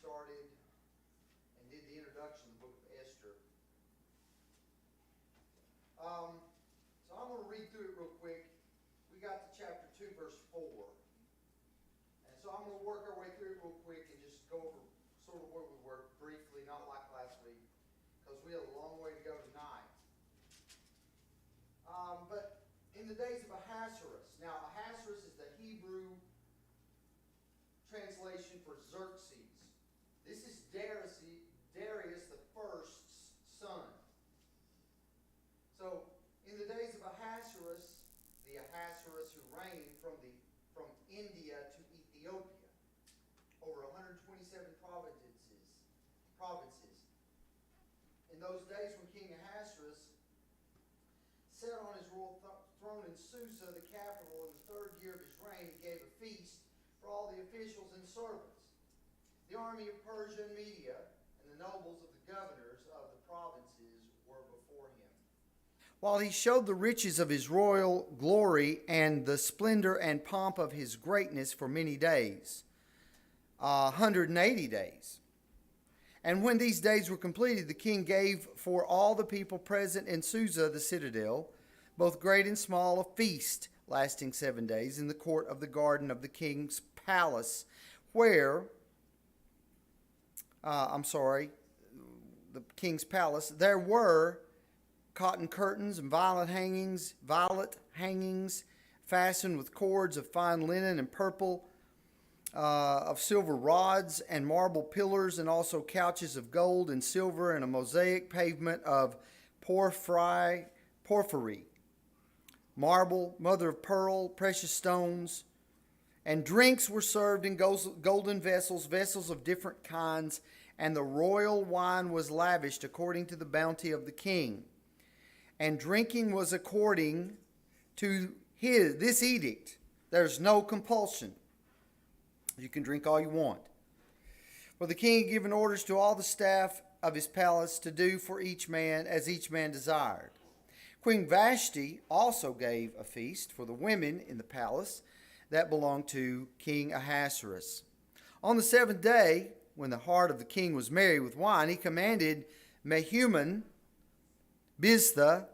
started and did the introduction of the book of Esther. So I'm going to read through it real quick. We got to chapter 2, verse 4. And so I'm going to work our way through it real quick and just go over sort of where we were briefly, not like last week, because we have a long way to go tonight. But in the days of Ahasuerus. Now, Ahasuerus is the Hebrew translation for Xerxes. This is Darius the first's son. So, in the days of Ahasuerus, the Ahasuerus who reigned from India to Ethiopia, over 127 provinces. In those days when King Ahasuerus sat on his royal throne in Susa, the capital, in the third year of his reign, he gave a feast for all the officials and servants. The army of Persia and Media and the nobles of the governors of the provinces were before him. While he showed the riches of his royal glory and the splendor and pomp of his greatness for many days, 180 days. And when these days were completed, the king gave for all the people present in Susa, the citadel, both great and small, a feast lasting 7 days in the court of the garden of the king's palace, where, the king's palace, there were cotton curtains and violet hangings fastened with cords of fine linen and purple, of silver rods and marble pillars, and also couches of gold and silver, and a mosaic pavement of porphyry, marble, mother of pearl, precious stones. And drinks were served in golden vessels of different kinds, and the royal wine was lavished according to the bounty of the king. And drinking was according to this edict. There's no compulsion. You can drink all you want. For the king had given orders to all the staff of his palace to do for each man as each man desired. Queen Vashti also gave a feast for the women in the palace that belonged to King Ahasuerus. On the 7th day, when the heart of the king was merry with wine, he commanded Mehuman, Biztha,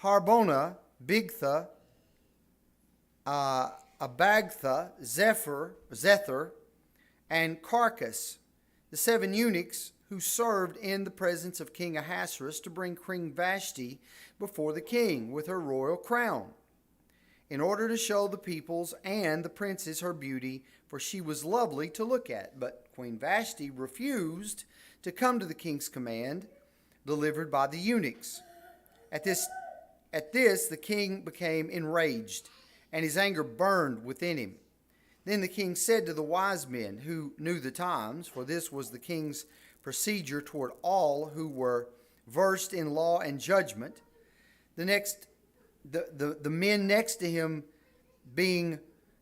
Harbona, Bigtha, Abagtha, Zethar, and Carcass, the 7 eunuchs who served in the presence of King Ahasuerus, to bring Queen Vashti before the king with her royal crown, in order to show the peoples and the princes her beauty, for she was lovely to look at. But Queen Vashti refused to come to the king's command, delivered by the eunuchs. At this, the king became enraged, and his anger burned within him. Then the king said to the wise men who knew the times, for this was the king's procedure toward all who were versed in law and judgment, the men next to him being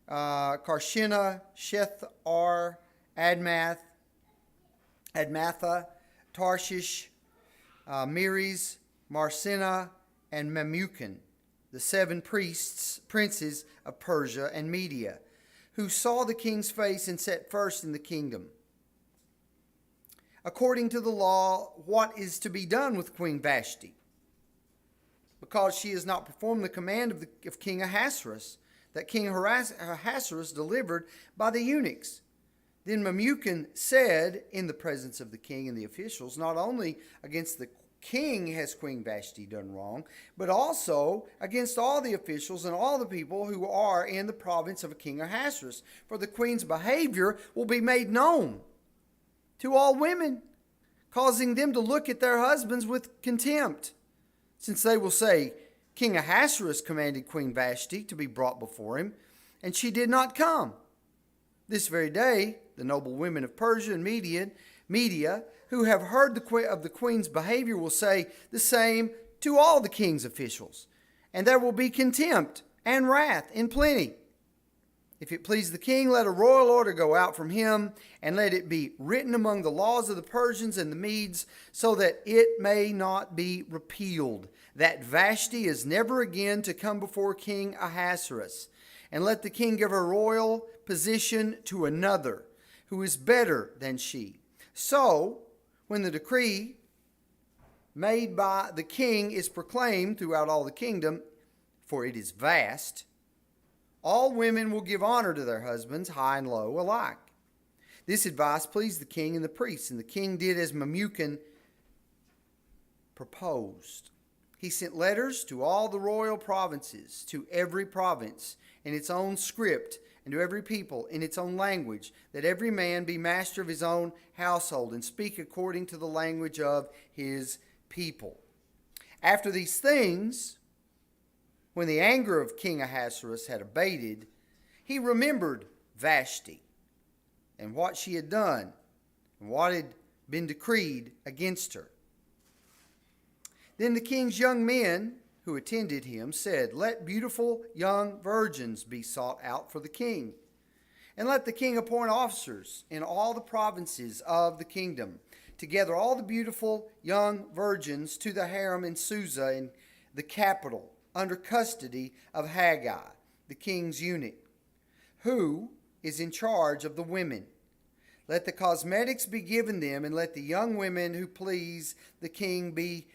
Karshina, Shethar, Admatha, Tarshish, Meres, Marsina, and Memucan, the 7 princes of Persia and Media, who saw the king's face and sat first in the kingdom. According to the law, what is to be done with Queen Vashti? Because she has not performed the command of King Ahasuerus, that King Ahasuerus delivered by the eunuchs. Then Memucan said in the presence of the king and the officials, not only against the king has Queen Vashti done wrong, but also against all the officials and all the people who are in the province of King Ahasuerus. For the queen's behavior will be made known to all women, causing them to look at their husbands with contempt, since they will say, King Ahasuerus commanded Queen Vashti to be brought before him, and she did not come. This very day, the noble women of Persia and Media, who have heard of the queen's behavior, will say the same to all the king's officials, and there will be contempt and wrath in plenty. If it please the king, let a royal order go out from him, and let it be written among the laws of the Persians and the Medes, so that it may not be repealed, that Vashti is never again to come before King Ahasuerus. And let the king give her royal position to another, who is better than she, So, when the decree made by the king is proclaimed throughout all the kingdom, for it is vast, all women will give honor to their husbands, high and low alike. This advice pleased the king and the priests, and the king did as Memucan proposed. He sent letters to all the royal provinces, to every province in its own script, and to every people in its own language, that every man be master of his own household, and speak according to the language of his people. After these things, when the anger of King Ahasuerus had abated, he remembered Vashti and what she had done and what had been decreed against her. Then the king's young men who attended him said, "Let beautiful young virgins be sought out for the king, and let the king appoint officers in all the provinces of the kingdom, to gather all the beautiful young virgins to the harem in Susa, in the capital, under custody of Haggai, the king's eunuch, who is in charge of the women. Let the cosmetics be given them, and let the young women who please the king be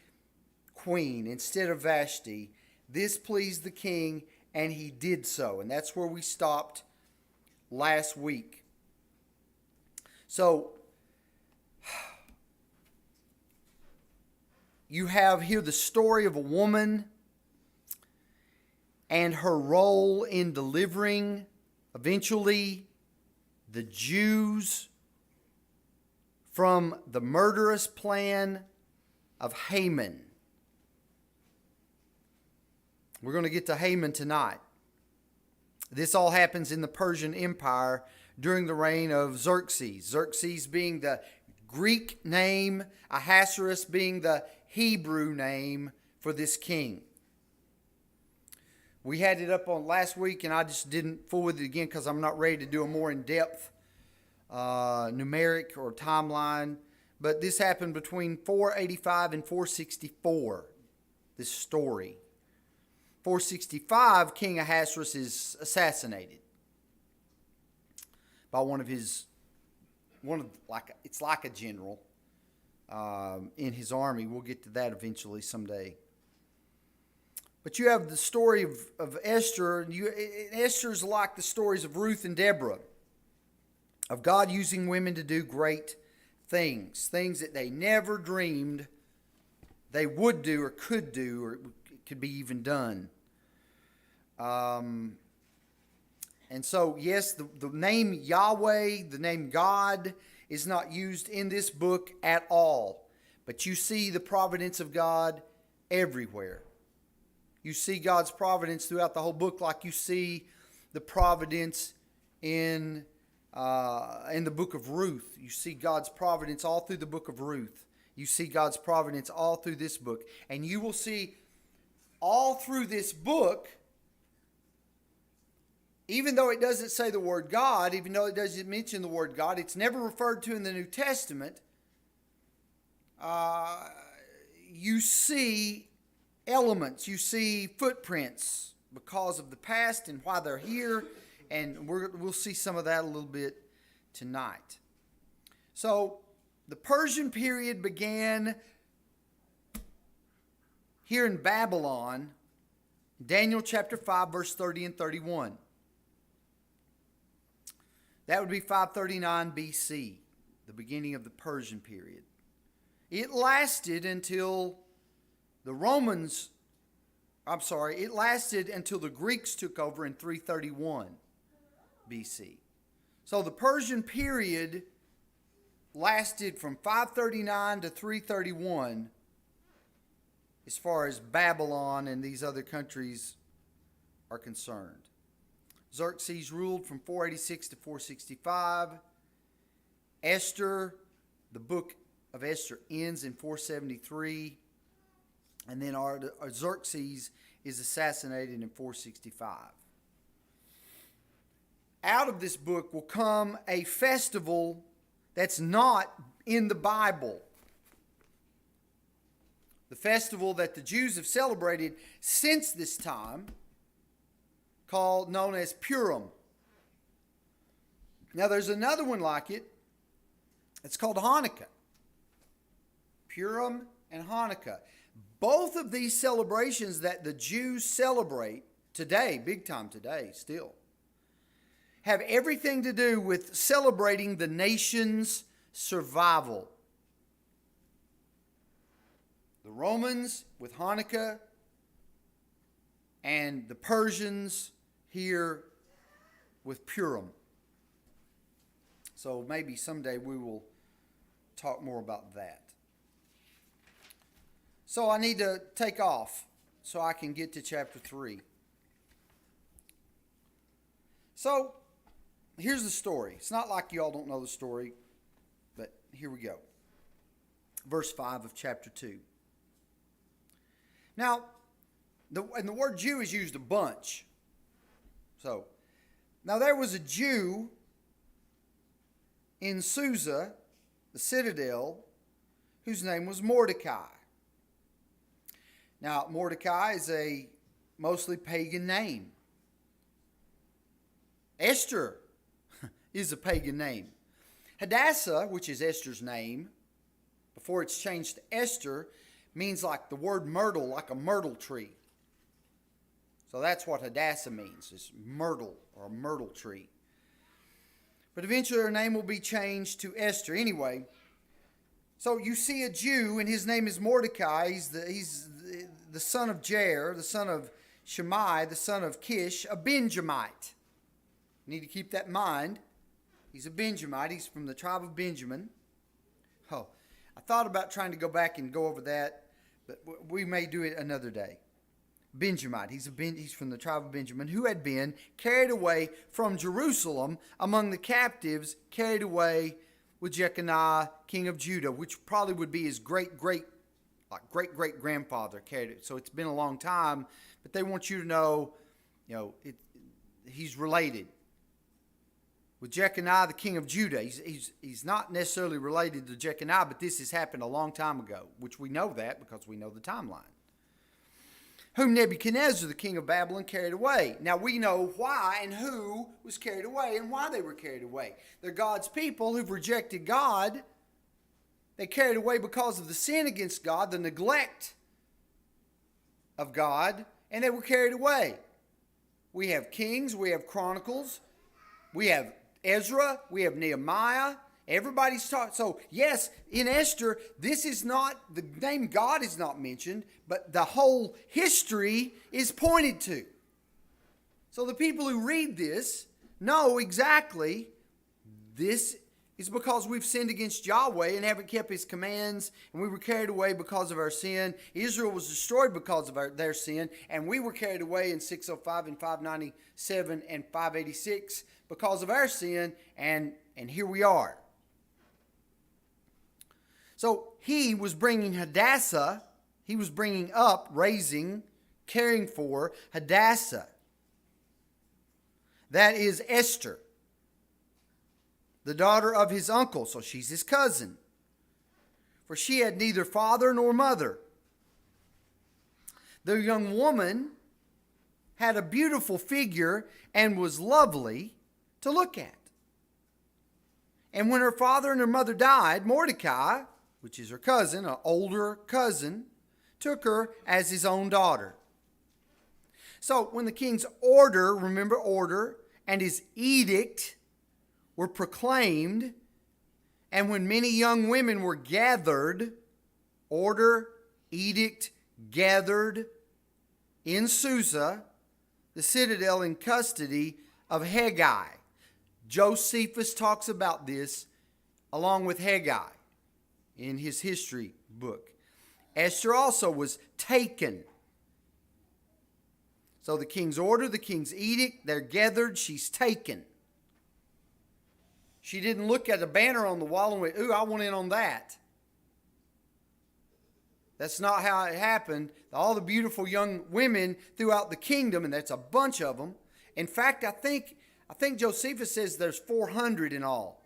queen instead of Vashti." This pleased the king, and he did so. And that's where we stopped last week. So, you have here the story of a woman and her role in delivering, eventually, the Jews from the murderous plan of Haman. We're going to get to Haman tonight. This all happens in the Persian Empire during the reign of Xerxes. Xerxes being the Greek name, Ahasuerus being the Hebrew name for this king. We had it up on last week, and I just didn't fool with it again because I'm not ready to do a more in-depth numeric or timeline. But this happened between 485 and 464, this story. 465, King Ahasuerus is assassinated by it's like a general in his army. We'll get to that eventually someday. But you have the story of Esther, and Esther's like the stories of Ruth and Deborah, of God using women to do great things that they never dreamed they would do or could do, or could be even done. And so, yes, the name Yahweh, the name God, is not used in this book at all. But you see the providence of God everywhere. You see God's providence throughout the whole book, like you see the providence in the book of Ruth. You see God's providence all through the book of Ruth. You see God's providence all through this book. And you will see all through this book, even though it doesn't say the word God, even though it doesn't mention the word God, it's never referred to in the New Testament. You see elements, you see footprints because of the past and why they're here, and we'll see some of that a little bit tonight. So, the Persian period began here in Babylon, Daniel chapter 5, verse 30 and 31. That would be 539 BC, the beginning of the Persian period. It lasted until the Greeks took over in 331 BC. So the Persian period lasted from 539 to 331 as far as Babylon and these other countries are concerned. Xerxes ruled from 486 to 465. Esther, the book of Esther ends in 473. And then Xerxes is assassinated in 465. Out of this book will come a festival that's not in the Bible. The festival that the Jews have celebrated since this time, known as Purim. Now there's another one like it It's called Hanukkah. Purim and Hanukkah. Both of these celebrations that the Jews celebrate today, big time today still, have everything to do with celebrating the nation's survival. The Romans with Hanukkah and the Persians here with Purim. So maybe someday we will talk more about that. So I need to take off so I can get to chapter 3. So here's the story. It's not like you all don't know the story, but here we go. Verse 5 of chapter 2. Now, the word Jew is used a bunch. So, now there was a Jew in Susa, the citadel, whose name was Mordecai. Now, Mordecai is a mostly pagan name. Esther is a pagan name. Hadassah, which is Esther's name, before it's changed to Esther, means like the word myrtle, like a myrtle tree. So that's what Hadassah means, is myrtle or a myrtle tree. But eventually her name will be changed to Esther. Anyway, so you see a Jew, and his name is Mordecai. He's the son of Jair, the son of Shimei, the son of Kish, a Benjamite. You need to keep that in mind. He's a Benjamite. He's from the tribe of Benjamin. Oh, I thought about trying to go back and go over that, but we may do it another day. Benjamite. He's from the tribe of Benjamin, who had been carried away from Jerusalem among the captives, carried away with Jeconiah, king of Judah, which probably would be his great-great-grandfather carried it. So it's been a long time, but they want you to know, he's related with Jeconiah, the king of Judah. He's not necessarily related to Jeconiah, but this has happened a long time ago, which we know that because we know the timeline. Whom Nebuchadnezzar, the king of Babylon, carried away. Now we know why and who was carried away and why they were carried away. They're God's people who've rejected God. They carried away because of the sin against God, the neglect of God, and they were carried away. We have Kings, we have Chronicles, we have Ezra, we have Nehemiah. Everybody's taught. So yes, in Esther, this is not, the name God is not mentioned, but the whole history is pointed to. So the people who read this know exactly this is because we've sinned against Yahweh and haven't kept His commands, and we were carried away because of our sin. Israel was destroyed because of their sin, and we were carried away in 605 and 597 and 586 because of our sin, and here we are. So he was bringing Hadassah, he was bringing up, raising, caring for Hadassah. That is Esther, the daughter of his uncle, so she's his cousin. For she had neither father nor mother. The young woman had a beautiful figure and was lovely to look at. And when her father and her mother died, Mordecai, which is her cousin, an older cousin, took her as his own daughter. So when the king's order, remember order, and his edict were proclaimed, and when many young women were gathered, order, edict, gathered in Susa, the citadel, in custody of Haggai. Josephus talks about this along with Haggai in his history book. Esther also was taken. So the king's order, the king's edict, they're gathered, she's taken. She didn't look at a banner on the wall and went, ooh, I want in on that. That's not how it happened. All the beautiful young women throughout the kingdom, and that's a bunch of them. In fact, I think Josephus says there's 400 in all.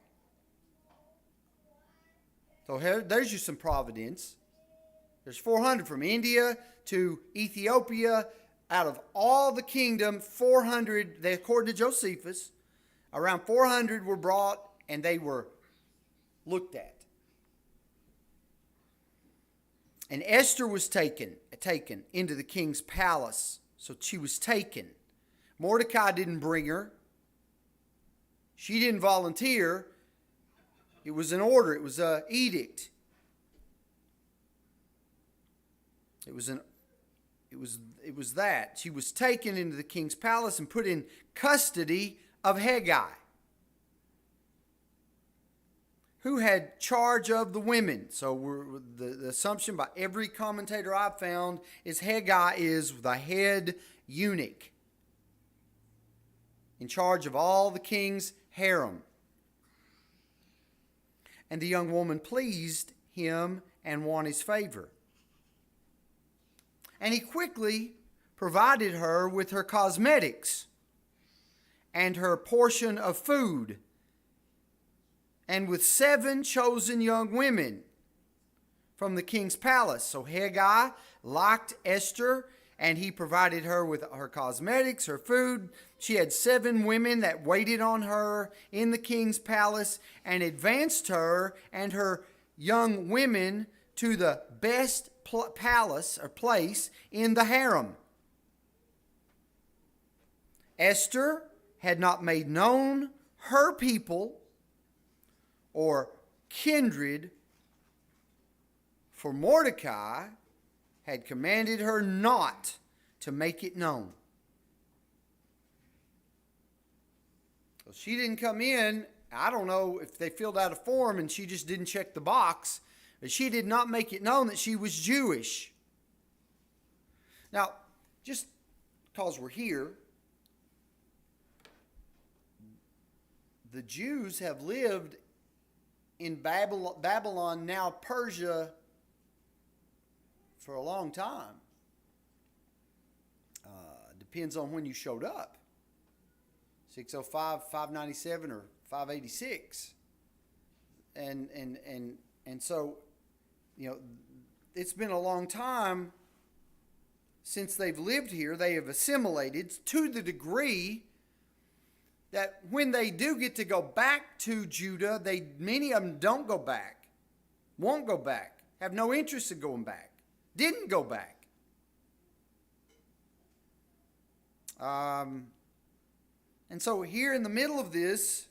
So there's you some providence. There's 400 from India to Ethiopia. Out of all the kingdom, 400, according to Josephus, around 400 were brought, and they were looked at. And Esther was taken into the king's palace. So she was taken. Mordecai didn't bring her. She didn't volunteer. It was an order. It was an edict. It was that. She was taken into the king's palace and put in custody of Hegai, who had charge of the women. So the assumption by every commentator I've found is Hegai is the head eunuch in charge of all the king's harem. And the young woman pleased him and won his favor. And he quickly provided her with her cosmetics and her portion of food, and with 7 chosen young women from the king's palace. So Hegai liked Esther, and he provided her with her cosmetics, her food. She had 7 women that waited on her in the king's palace and advanced her and her young women to the best palace or place in the harem. Esther had not made known her people or kindred, for Mordecai had commanded her not to make it known. So she didn't come in. I don't know if they filled out a form and she just didn't check the box, but she did not make it known that she was Jewish. Now, just because we're here, the Jews have lived in Babylon, now Persia, for a long time. Depends on when you showed up. 605, 597, or 586. And so, it's been a long time since they've lived here. They have assimilated to the degree that when they do get to go back to Judah, many of them don't go back, won't go back, have no interest in going back, didn't go back. And so here in the middle of this,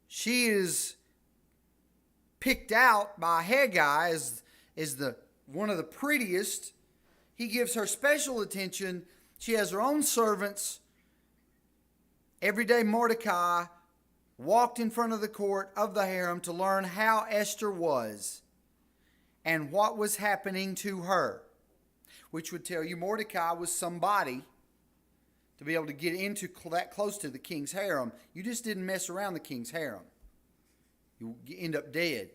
she is picked out by Hegai as one of the prettiest. He gives her special attention. She has her own servants. Every day Mordecai walked in front of the court of the harem to learn how Esther was and what was happening to her, which would tell you Mordecai was somebody to be able to get into that close to the king's harem. You just didn't mess around the king's harem. You end up dead.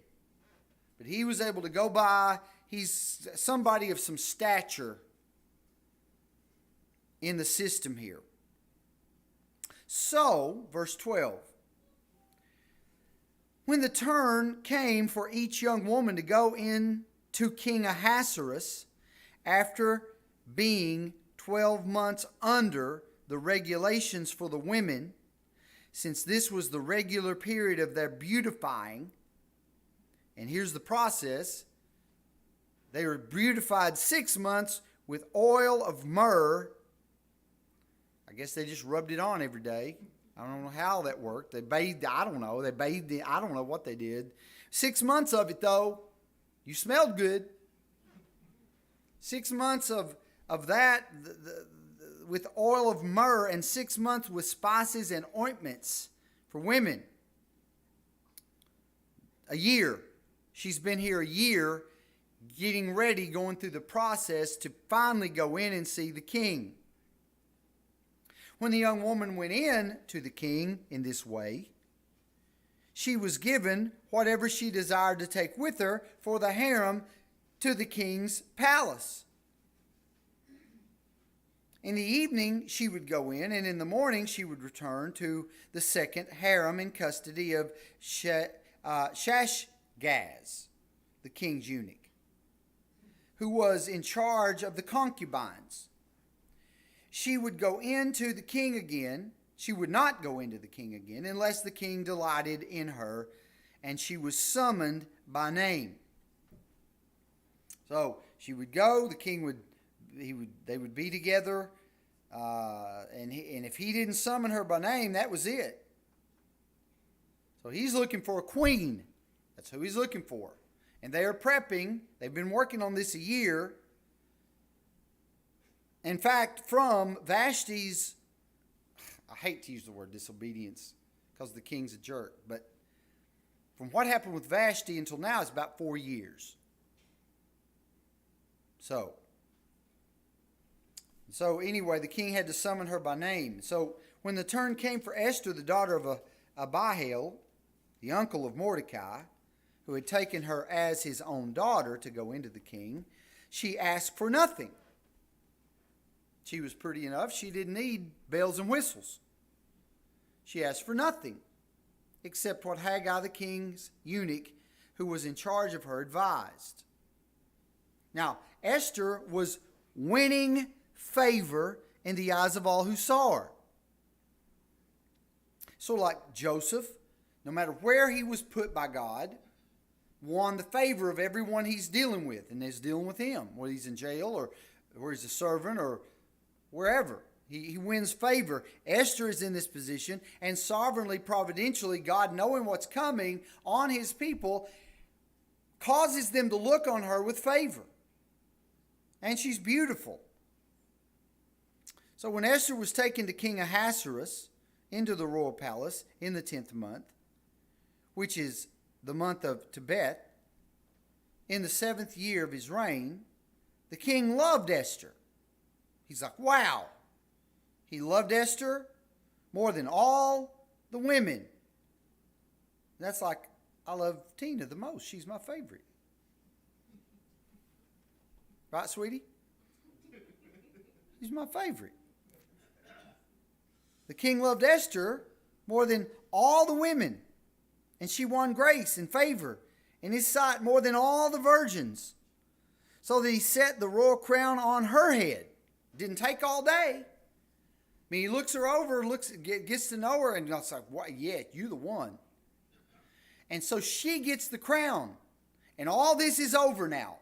But he was able to go by. He's somebody of some stature in the system here. So, verse 12. When the turn came for each young woman to go in to King Ahasuerus, after being 12 months under the regulations for the women, since this was the regular period of their beautifying, and here's the process. They were beautified 6 months with oil of myrrh. I guess they just rubbed it on every day. I don't know how that worked. They bathed, I don't know. I don't know what they did. 6 months of it, though, you smelled good. 6 months of that with oil of myrrh, and 6 months with spices and ointments for women. A year. She's been here a year, getting ready, going through the process to finally go in and see the king. When the young woman went in to the king in this way, she was given whatever she desired to take with her for the harem to the king's palace. In the evening she would go in, and in the morning she would return to the second harem in custody of Shashgaz, the king's eunuch, who was in charge of the concubines. She would go into the king again. She would not go into the king again unless the king delighted in her and she was summoned by name. So she would go, the king they would be together, and if he didn't summon her by name, that was it. So he's looking for a queen. That's who he's looking for. And they are prepping. They've been working on this a year. In fact, from Vashti's, I hate to use the word disobedience because the king's a jerk, but from what happened with Vashti until now, it's about 4 years. So anyway, the king had to summon her by name. So when the turn came for Esther, the daughter of Abihail, the uncle of Mordecai, who had taken her as his own daughter to go into the king, she asked for nothing. She was pretty enough. She didn't need bells and whistles. She asked for nothing except what Haggai, the king's eunuch, who was in charge of her, advised. Now, Esther was winning favor in the eyes of all who saw her. So like Joseph, no matter where he was put by God, won the favor of everyone he's dealing with and is dealing with him, whether he's in jail or where he's a servant or wherever. He wins favor. Esther is in this position, and sovereignly, providentially, God, knowing what's coming on his people, causes them to look on her with favor. And she's beautiful. So when Esther was taken to King Ahasuerus into the royal palace in the 10th month, which is the month of Tebet, in the 7th year of his reign, the king loved Esther. He's like, wow. He loved Esther more than all the women. That's like, I love Tina the most. She's my favorite. Right, sweetie? She's my favorite. The king loved Esther more than all the women, and she won grace and favor in his sight more than all the virgins, so that he set the royal crown on her head. Didn't take all day. I mean, he looks her over, gets to know her, and it's like, what? Yeah, you the one. And so she gets the crown, and all this is over now.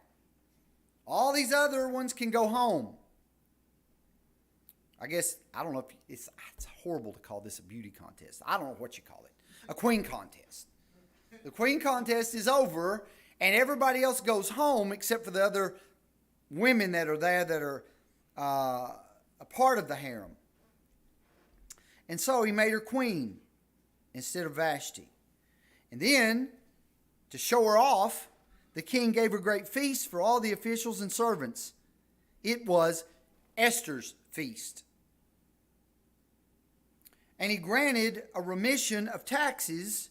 All these other ones can go home. I guess, I don't know if it's horrible to call this a beauty contest. I don't know what you call it. A queen contest. The queen contest is over, and everybody else goes home except for the other women that are there that are a part of the harem. And so he made her queen instead of Vashti. And then, to show her off, the king gave a great feast for all the officials and servants. It was Esther's feast. And he granted a remission of taxes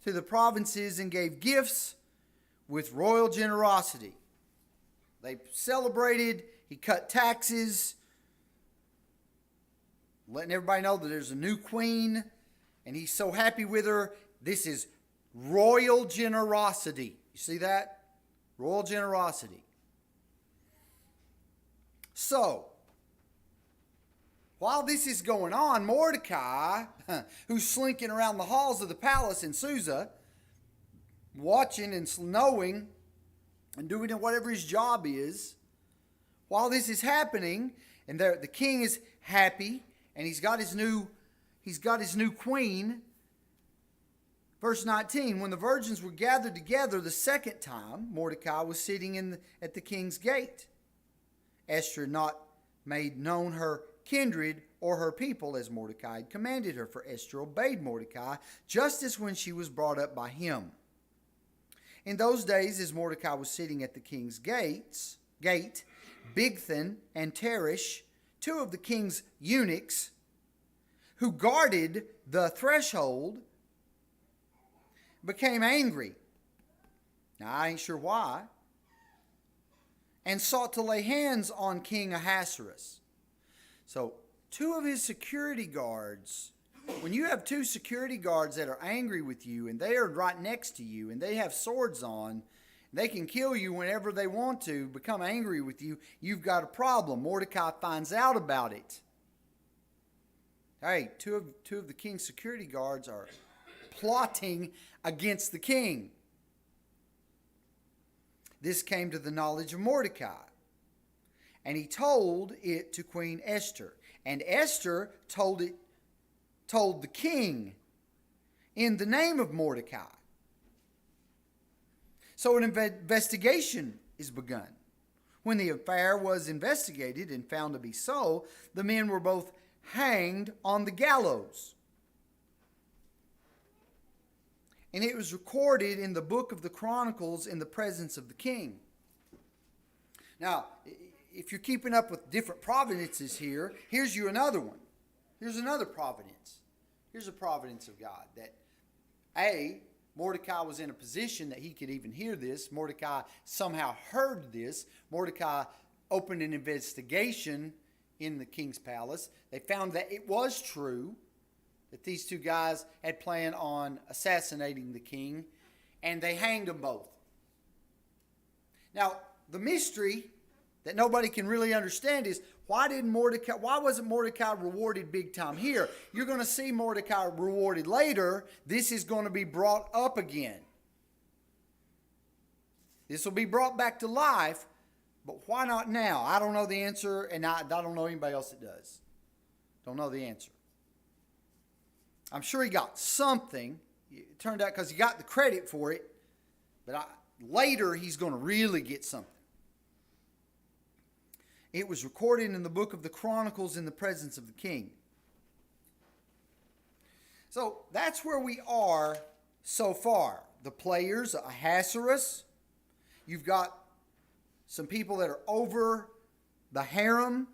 to the provinces and gave gifts with royal generosity. They celebrated. He cut taxes, letting everybody know that there's a new queen, and he's so happy with her. This is royal generosity. You see that? Royal generosity. So, while this is going on, Mordecai, who's slinking around the halls of the palace in Susa, watching and knowing and doing whatever his job is, while this is happening, and the king is happy, and he's got his new queen. Verse 19, when the virgins were gathered together the second time, Mordecai was sitting at the king's gate. Esther had not made known her kindred or her people as Mordecai had commanded her, for Esther obeyed Mordecai just as when she was brought up by him. In those days, as Mordecai was sitting at the king's gate, Bigthan and Teresh, two of the king's eunuchs, who guarded the threshold, became angry. Now, I ain't sure why. And sought to lay hands on King Ahasuerus. So, two of his security guards, when you have two security guards that are angry with you and they are right next to you and they have swords on, they can kill you whenever they want to, become angry with you, you've got a problem. Mordecai finds out about it. Hey, two of the king's security guards are plotting against the king. This came to the knowledge of Mordecai, and he told it to Queen Esther. And Esther told the king in the name of Mordecai. So an investigation is begun. When the affair was investigated and found to be so, the men were both hanged on the gallows. And it was recorded in the book of the Chronicles in the presence of the king. Now, if you're keeping up with different providences here, here's you another one. Here's another providence. Here's a providence of God that Mordecai was in a position that he could even hear this. Mordecai somehow heard this. Mordecai opened an investigation in the king's palace. They found that it was true that these two guys had planned on assassinating the king, and they hanged them both. Now, the mystery that nobody can really understand is why wasn't Mordecai rewarded big time here? You're going to see Mordecai rewarded later. This is going to be brought up again. This will be brought back to life, but why not now? I don't know the answer, and I don't know anybody else that does. Don't know the answer. I'm sure he got something. It turned out because he got the credit for it, but later he's going to really get something. It was recorded in the book of the Chronicles in the presence of the king. So that's where we are so far. The players, Ahasuerus. You've got some people that are over the harem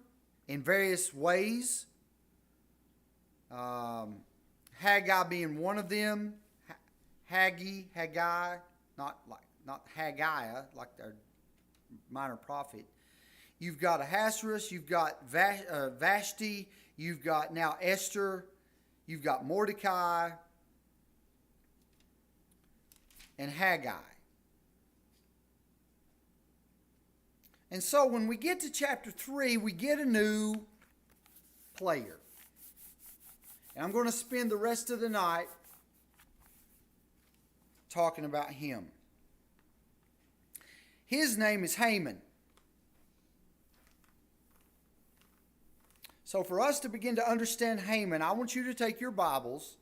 in various ways. Haggai being one of them. Haggai, not Haggai, like their minor prophet. You've got Ahasuerus, you've got Vashti, you've got now Esther, you've got Mordecai, and Haggai. And so when we get to chapter 3, we get a new player. And I'm going to spend the rest of the night talking about him. His name is Haman. So for us to begin to understand Haman, I want you to take your Bibles,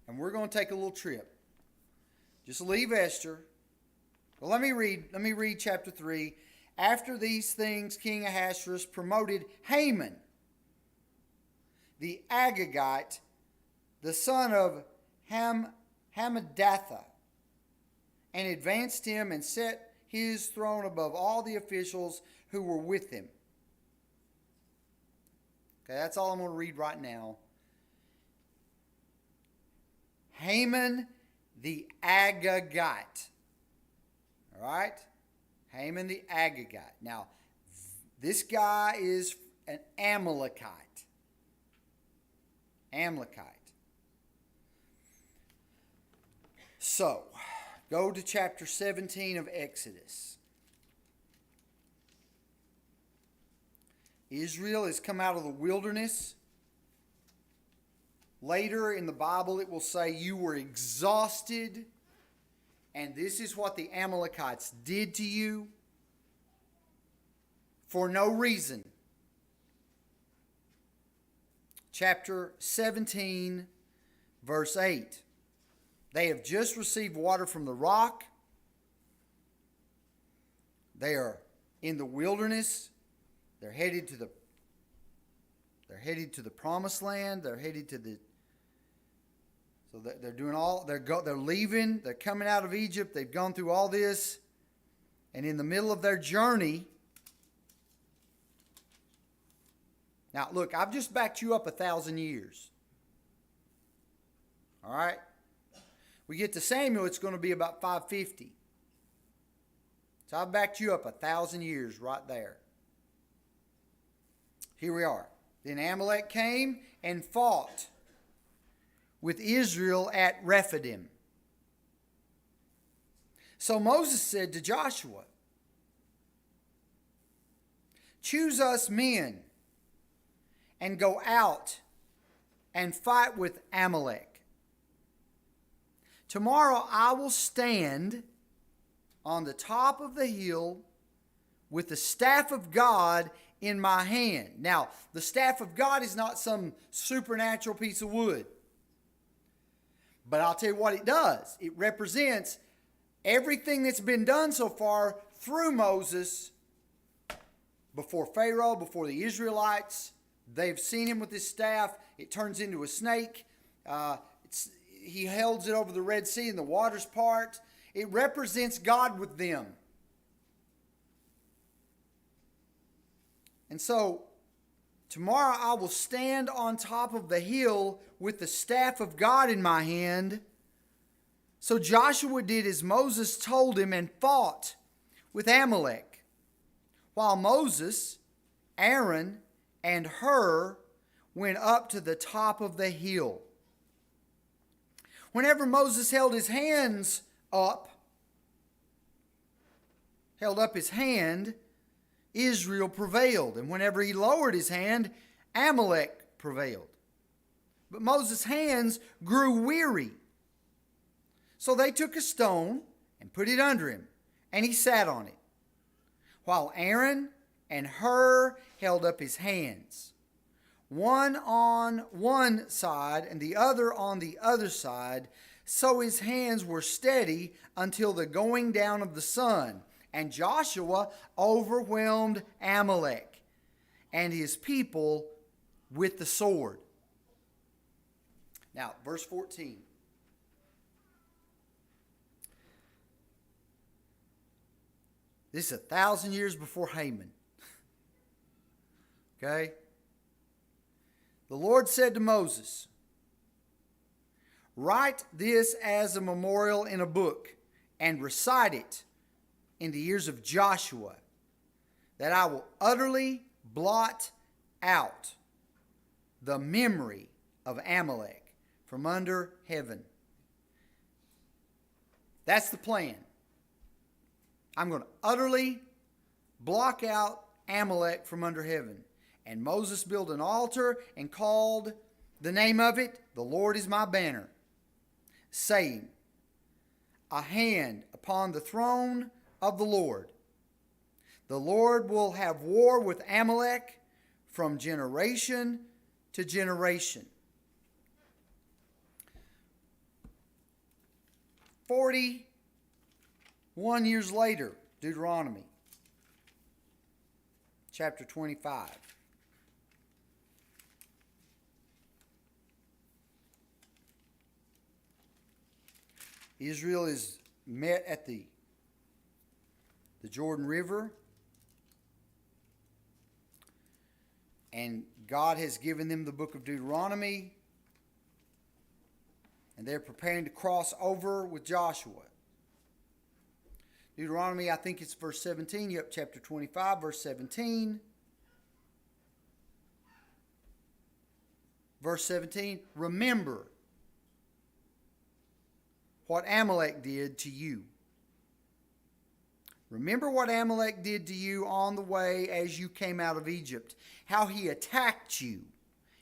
and we're going to take a little trip. Just leave Esther. Well, let me read chapter 3. After these things, King Ahasuerus promoted Haman, the Agagite, the son of Hammedatha, and advanced him and set his throne above all the officials who were with him. Okay, that's all I'm going to read right now. Haman the Agagite. All right? Haman the Agagite. Now, this guy is an Amalekite. So, go to chapter 17 of Exodus. Israel has come out of the wilderness. Later in the Bible it will say you were exhausted, and this is what the Amalekites did to you for no reason. Chapter 17, verse 8. They have just received water from the rock. They are in the wilderness. They're headed to the promised land. They're leaving. They're coming out of Egypt. They've gone through all this, and in the middle of their journey. Now, look, I've just backed you up 1,000 years. All right. We get to Samuel, it's going to be about 550. So I've backed you up 1,000 years right there. Here we are. Then Amalek came and fought with Israel at Rephidim. So Moses said to Joshua, "Choose us men and go out and fight with Amalek." Tomorrow I will stand on the top of the hill with the staff of God in my hand. Now, the staff of God is not some supernatural piece of wood. But I'll tell you what it does. It represents everything that's been done so far through Moses before Pharaoh, before the Israelites. They've seen him with his staff. It turns into a snake. He holds it over the Red Sea and the waters part. It represents God with them. And so, tomorrow I will stand on top of the hill with the staff of God in my hand. So Joshua did as Moses told him and fought with Amalek, while Moses, Aaron, and Hur went up to the top of the hill. Whenever Moses held his hands up, held up his hand, Israel prevailed. And whenever he lowered his hand, Amalek prevailed. But Moses' hands grew weary. So they took a stone and put it under him, and he sat on it, while Aaron and Hur held up his hands, one on one side and the other on the other side, so his hands were steady until the going down of the sun. And Joshua overwhelmed Amalek and his people with the sword. Now, verse 14. This is 1,000 years before Haman. Okay? The Lord said to Moses, "Write this as a memorial in a book and recite it in the ears of Joshua, that I will utterly blot out the memory of Amalek from under heaven." That's the plan. I'm going to utterly block out Amalek from under heaven. And Moses built an altar and called the name of it, "The Lord is my banner," saying, "A hand upon the throne of the Lord. The Lord will have war with Amalek from generation to generation." 41 years later, Deuteronomy chapter 25. Israel is met at the Jordan River, and God has given them the book of Deuteronomy, and they're preparing to cross over with Joshua. Deuteronomy, I think it's verse 17. Yep, chapter 25, verse 17. Verse 17, "Remember what Amalek did to you." Remember what Amalek did to you on the way as you came out of Egypt. How he attacked you.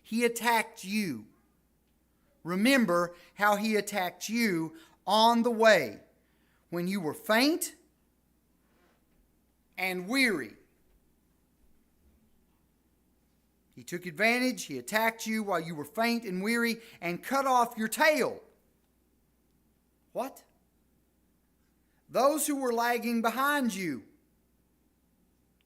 He attacked you. Remember how he attacked you on the way when you were faint and weary. He took advantage. He attacked you while you were faint and weary and cut off your tail. What? Those who were lagging behind you.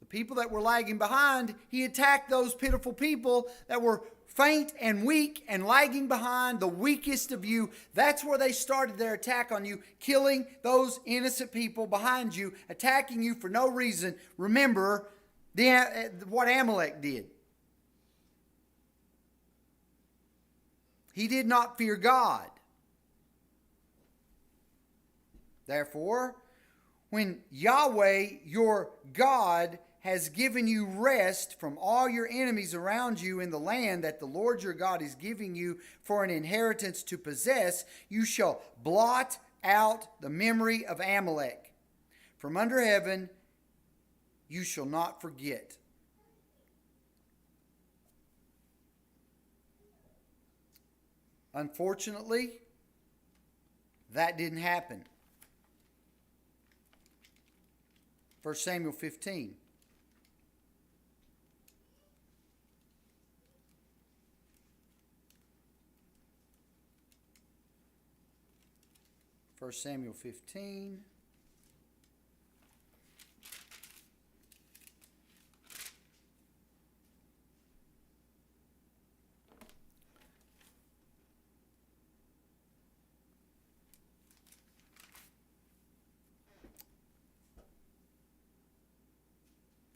The people that were lagging behind, he attacked those pitiful people that were faint and weak and lagging behind, the weakest of you. That's where they started their attack on you, killing those innocent people behind you, attacking you for no reason. Remember what Amalek did. He did not fear God. Therefore, when Yahweh, your God, has given you rest from all your enemies around you in the land that the Lord your God is giving you for an inheritance to possess, you shall blot out the memory of Amalek. From under heaven you shall not forget. Unfortunately, That didn't happen. 1 Samuel 15. First Samuel 15.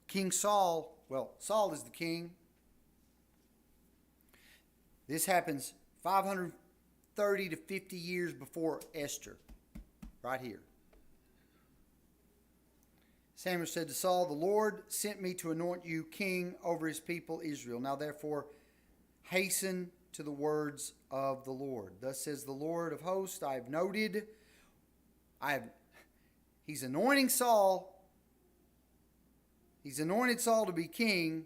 King Saul, well, Saul is the king. This happens 530 to 50 years before Esther, right here. Samuel said to Saul, "The Lord sent me to anoint you king over his people Israel. Now therefore hasten to the words of the Lord. Thus says the Lord of hosts, I have noted, he's anointing Saul. He's anointed Saul to be king.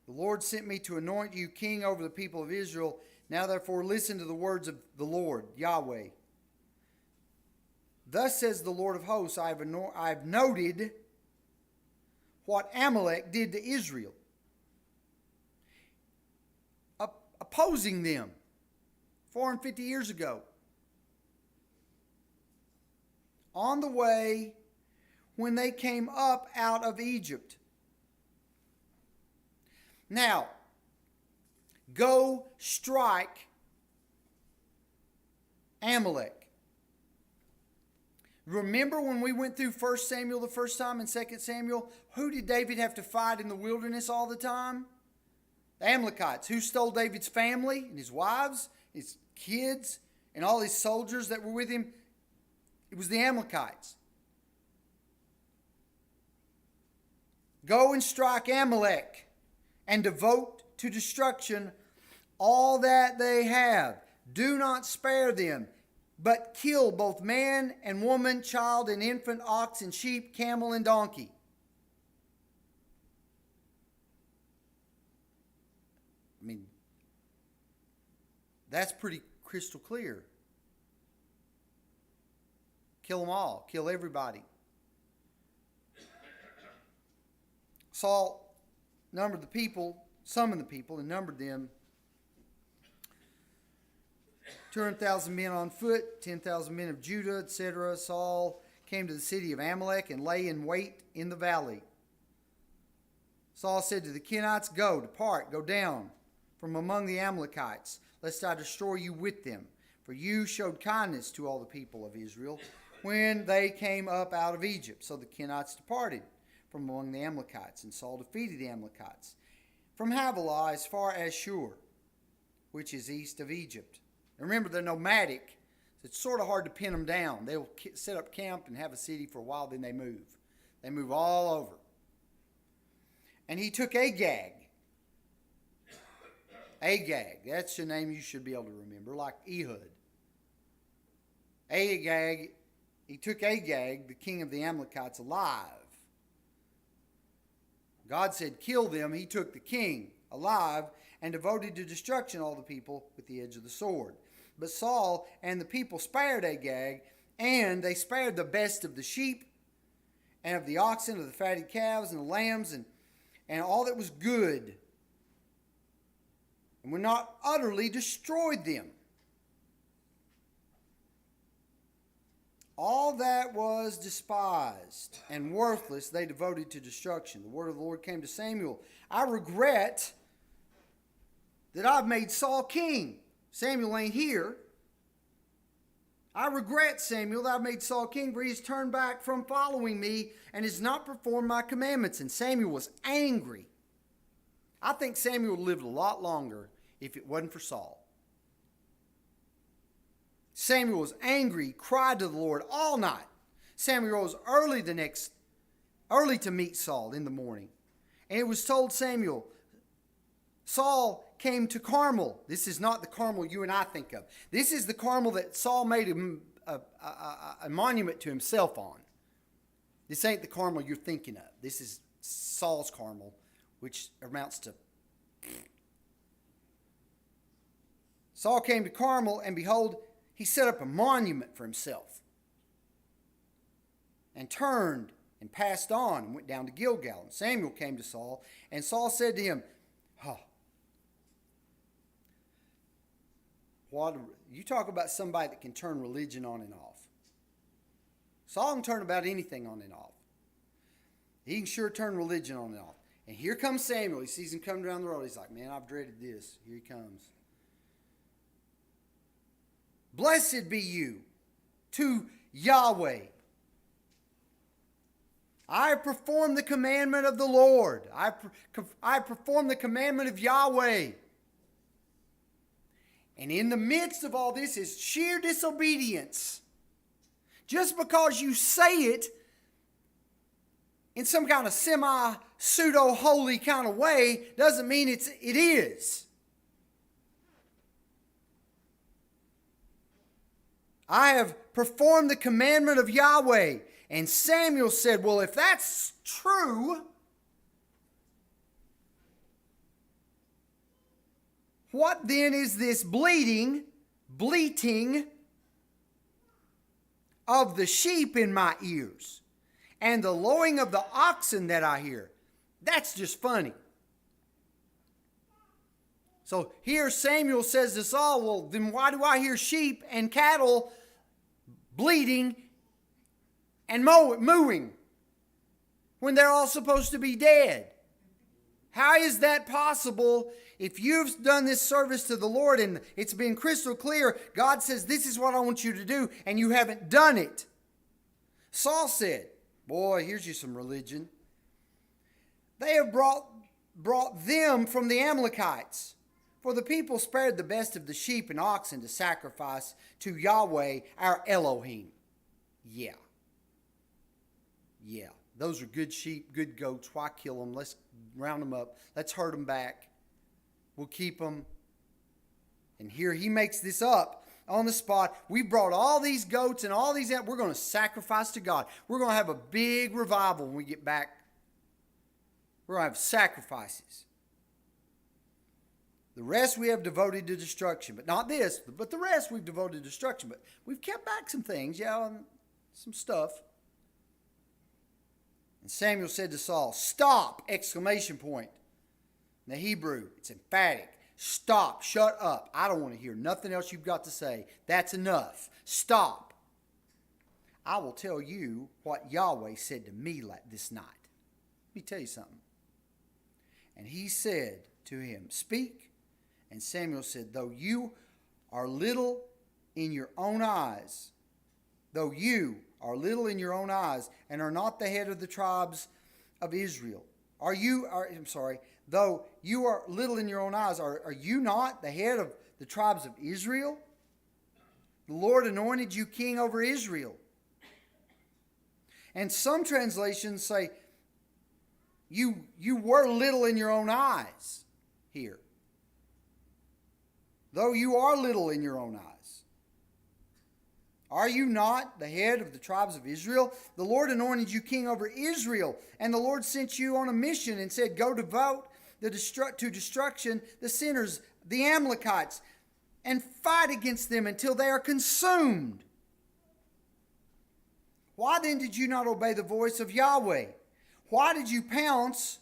The Lord sent me to anoint you king over the people of Israel. Now therefore listen to the words of the Lord, Yahweh. Thus says the Lord of hosts, I have noted what Amalek did to Israel, opposing them 450 years ago. On the way when they came up out of Egypt. Now, go strike Amalek. Remember when we went through 1 Samuel the first time and 2 Samuel? Who did David have to fight in the wilderness all the time? The Amalekites. Who stole David's family and his wives, his kids, and all his soldiers that were with him? It was the Amalekites. Go and strike Amalek and devote to destruction all that they have. Do not spare them, but kill both man and woman, child and infant, ox and sheep, camel and donkey. I mean, that's pretty crystal clear. Kill them all. Kill everybody. Saul numbered the people, summoned the people, and numbered them 200,000 men on foot, 10,000 men of Judah, etc. Saul came to the city of Amalek and lay in wait in the valley. Saul said to the Kenites, Go, depart, go down from among the Amalekites, lest I destroy you with them. For you showed kindness to all the people of Israel when they came up out of Egypt. So the Kenites departed from among the Amalekites, and Saul defeated the Amalekites from Havilah as far as Shur, which is east of Egypt. And remember, they're nomadic, so it's sort of hard to pin them down. They'll set up camp and have a city for a while, then they move. They move all over. And he took Agag. Agag, that's the name you should be able to remember, like Ehud. Agag, he took Agag, the king of the Amalekites, alive. God said, kill them. He took the king alive and devoted to destruction all the people with the edge of the sword. But Saul and the people spared Agag, and they spared the best of the sheep and of the oxen, of the fatted calves and the lambs, and all that was good, and would not utterly destroyed them. All that was despised and worthless they devoted to destruction. The word of the Lord came to Samuel. I regret that I've made Saul king. Samuel ain't here. I regret, Samuel, that I've made Saul king, for he has turned back from following me and has not performed my commandments. And Samuel was angry. I think Samuel lived a lot longer if it wasn't for Saul. Samuel was angry, cried to the Lord all night. Samuel rose early to meet Saul in the morning. And it was told Samuel, Saul came to Carmel. This is not the Carmel you and I think of. This is the Carmel that Saul made a monument to himself on. This ain't the Carmel you're thinking of. This is Saul's Carmel, which amounts to... Saul came to Carmel, and behold, He set up a monument for himself and turned and passed on and went down to Gilgal. And Samuel came to Saul, and Saul said to him, what you talk about somebody that can turn religion on and off. Saul can turn about anything on and off. He can sure turn religion on and off. And here comes Samuel. He sees him coming down the road. He's like, man, I've dreaded this. Here he comes. Blessed be you to Yahweh. I perform the commandment of the Lord. I perform the commandment of Yahweh. And in the midst of all this is sheer disobedience. Just because you say it in some kind of semi-pseudo-holy kind of way doesn't mean it is. I have performed the commandment of Yahweh. And Samuel said, well, if that's true, what then is this bleating of the sheep in my ears and the lowing of the oxen that I hear? That's just funny. So here Samuel says to Saul, well, then why do I hear sheep and cattle bleating and mooing when they're all supposed to be dead? How is that possible if you've done this service to the Lord and it's been crystal clear, God says this is what I want you to do, and you haven't done it? Saul said, boy, here's you some religion. They have brought them from the Amalekites. For the people spared the best of the sheep and oxen to sacrifice to Yahweh our Elohim. Yeah. Those are good sheep, good goats. Why kill them? Let's round them up. Let's herd them back. We'll keep them. And here he makes this up on the spot. We brought all these goats and all these, we're going to sacrifice to God. We're going to have a big revival when we get back. We're going to have sacrifices. The rest we have devoted to destruction. But not this, but the rest we've devoted to destruction. But we've kept back some things, some stuff. And Samuel said to Saul, stop! Exclamation point. In the Hebrew, it's emphatic. Stop. Shut up. I don't want to hear nothing else you've got to say. That's enough. Stop. I will tell you what Yahweh said to me this night. Let me tell you something. And he said to him, speak. And Samuel said, though you are little in your own eyes, though you are little in your own eyes and are not the head of the tribes of Israel. Though you are little in your own eyes, are you not the head of the tribes of Israel? The Lord anointed you king over Israel. And some translations say, you were little in your own eyes here. Though you are little in your own eyes. Are you not the head of the tribes of Israel? The Lord anointed you king over Israel. And the Lord sent you on a mission and said, go devote to destruction the sinners, the Amalekites, and fight against them until they are consumed. Why then did you not obey the voice of Yahweh? Why did you pounce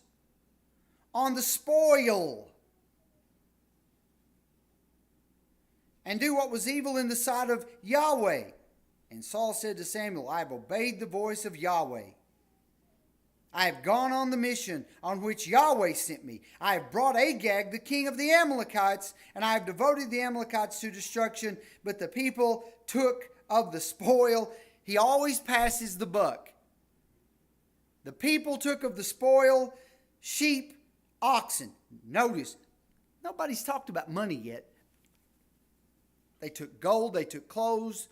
on the spoil and do what was evil in the sight of Yahweh? And Saul said to Samuel, I have obeyed the voice of Yahweh. I have gone on the mission on which Yahweh sent me. I have brought Agag, the king of the Amalekites, and I have devoted the Amalekites to destruction, but the people took of the spoil. He always passes the buck. The people took of the spoil, sheep, oxen. Notice, nobody's talked about money yet. They took gold, they took clothes,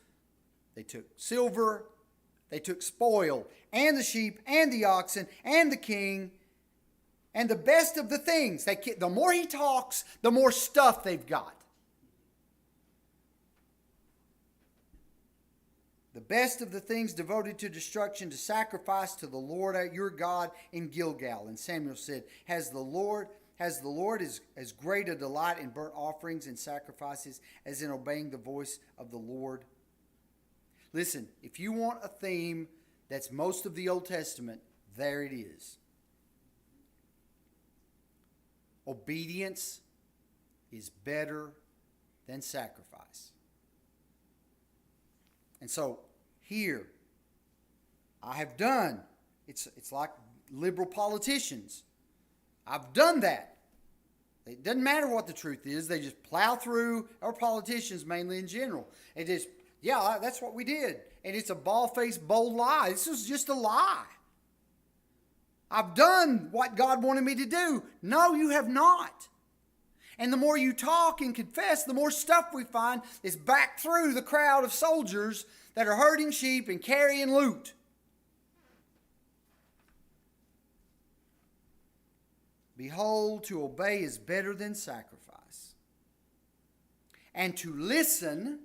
they took silver, they took spoil, and the sheep, and the oxen, and the king, and the best of the things. The more he talks, the more stuff they've got. The best of the things devoted to destruction, to sacrifice to the Lord your God in Gilgal. And Samuel said, Has Has the Lord as great a delight in burnt offerings and sacrifices as in obeying the voice of the Lord? Listen, if you want a theme that's most of the Old Testament, there it is. Obedience is better than sacrifice. And so here, I have done, it's like liberal politicians. I've done that. It doesn't matter what the truth is. They just plow through, or politicians mainly in general. It just, yeah, that's what we did. And it's a bald-faced, bold lie. This was just a lie. I've done what God wanted me to do. No, you have not. And the more you talk and confess, the more stuff we find is back through the crowd of soldiers that are herding sheep and carrying loot. Behold, to obey is better than sacrifice, and to listen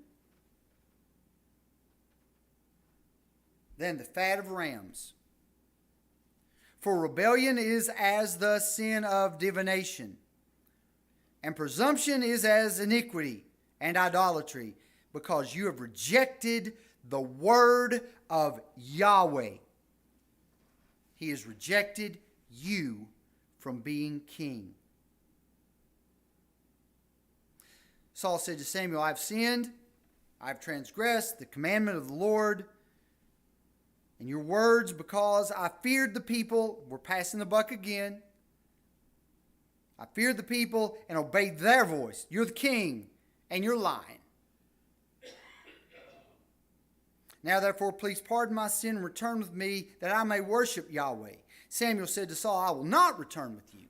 than the fat of rams. For rebellion is as the sin of divination, and presumption is as iniquity and idolatry, because you have rejected the word of Yahweh. He has rejected you from being king. Saul said to Samuel, I have sinned, I have transgressed the commandment of the Lord, and your words, because I feared the people. We're passing the buck again. I feared the people and obeyed their voice. You're the king, and you're lying. Now therefore, please pardon my sin and return with me, that I may worship Yahweh. Samuel said to Saul, I will not return with you.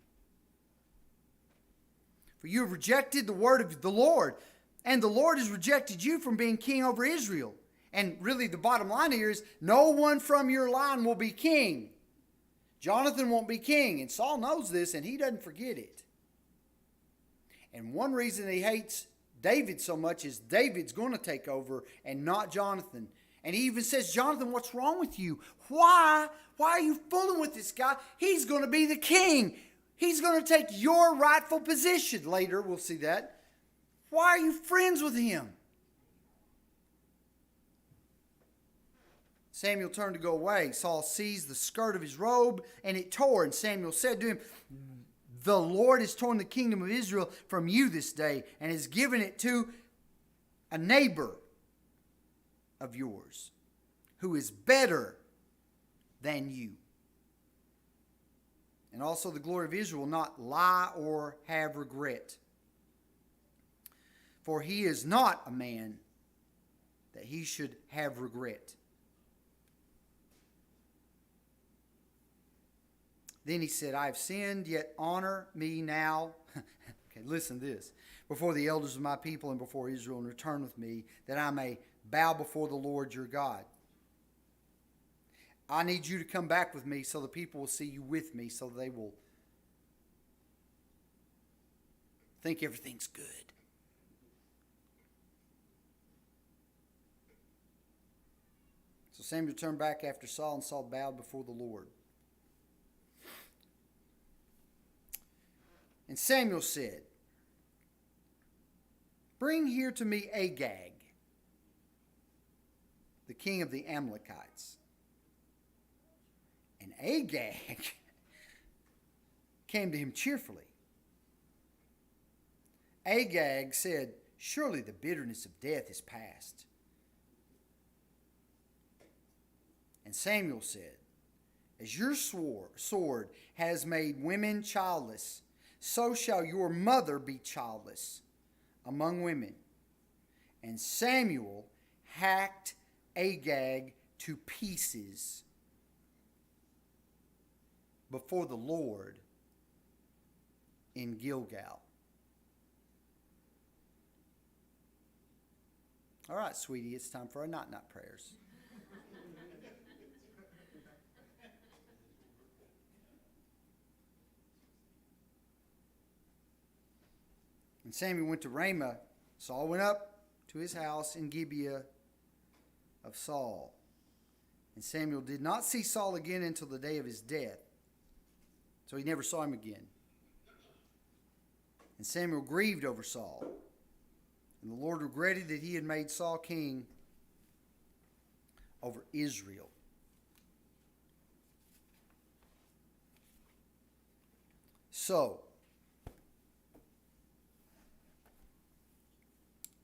For you have rejected the word of the Lord, and the Lord has rejected you from being king over Israel. And really the bottom line here is, no one from your line will be king. Jonathan won't be king, and Saul knows this, and he doesn't forget it. And one reason he hates David so much is David's going to take over and not Jonathan. And he even says, Jonathan, what's wrong with you? Why are you fooling with this guy? He's going to be the king. He's going to take your rightful position. Later, we'll see that. Why are you friends with him? Samuel turned to go away. Saul seized the skirt of his robe, and it tore. And Samuel said to him, the Lord has torn the kingdom of Israel from you this day, and has given it to a neighbor of yours, who is better than you. And also the glory of Israel will not lie or have regret. For he is not a man that he should have regret. Then he said, I have sinned, yet honor me now. Okay, listen to this. Before the elders of my people and before Israel, and return with me, that I may bow before the Lord your God. I need you to come back with me so the people will see you with me, so they will think everything's good. So Samuel turned back after Saul, and Saul bowed before the Lord. And Samuel said, bring here to me Agag, the king of the Amalekites. And Agag came to him cheerfully. Agag said, surely the bitterness of death is past. And Samuel said, as your sword has made women childless, so shall your mother be childless among women. And Samuel hacked Agag to pieces before the Lord in Gilgal. All right, sweetie, it's time for our not prayers. And Samuel went to Ramah. Saul went up to his house in Gibeah of Saul. And Samuel did not see Saul again until the day of his death. So he never saw him again. And Samuel grieved over Saul. And the Lord regretted that he had made Saul king over Israel. So,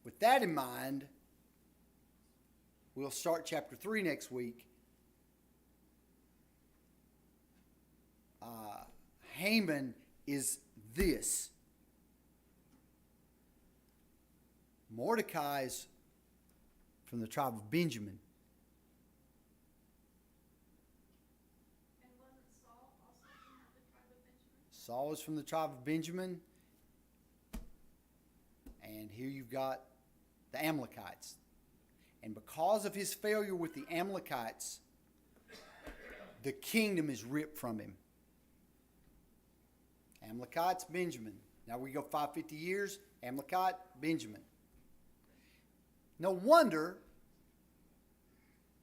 with that in mind, we'll start chapter 3 next week. Haman is this. Mordecai is from the tribe of Benjamin. And wasn't Saul also from the tribe of Benjamin? Saul is from the tribe of Benjamin. And here you've got the Amalekites. And because of his failure with the Amalekites, the kingdom is ripped from him. Amalekites, Benjamin. Now we go 550 years, Amalekite, Benjamin. No wonder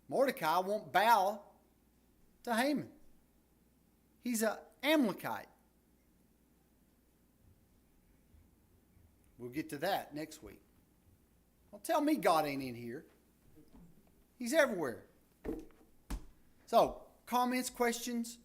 Mordecai won't bow to Haman. He's an Amalekite. We'll get to that next week. Don't tell me God ain't in here. He's everywhere. So, comments, questions?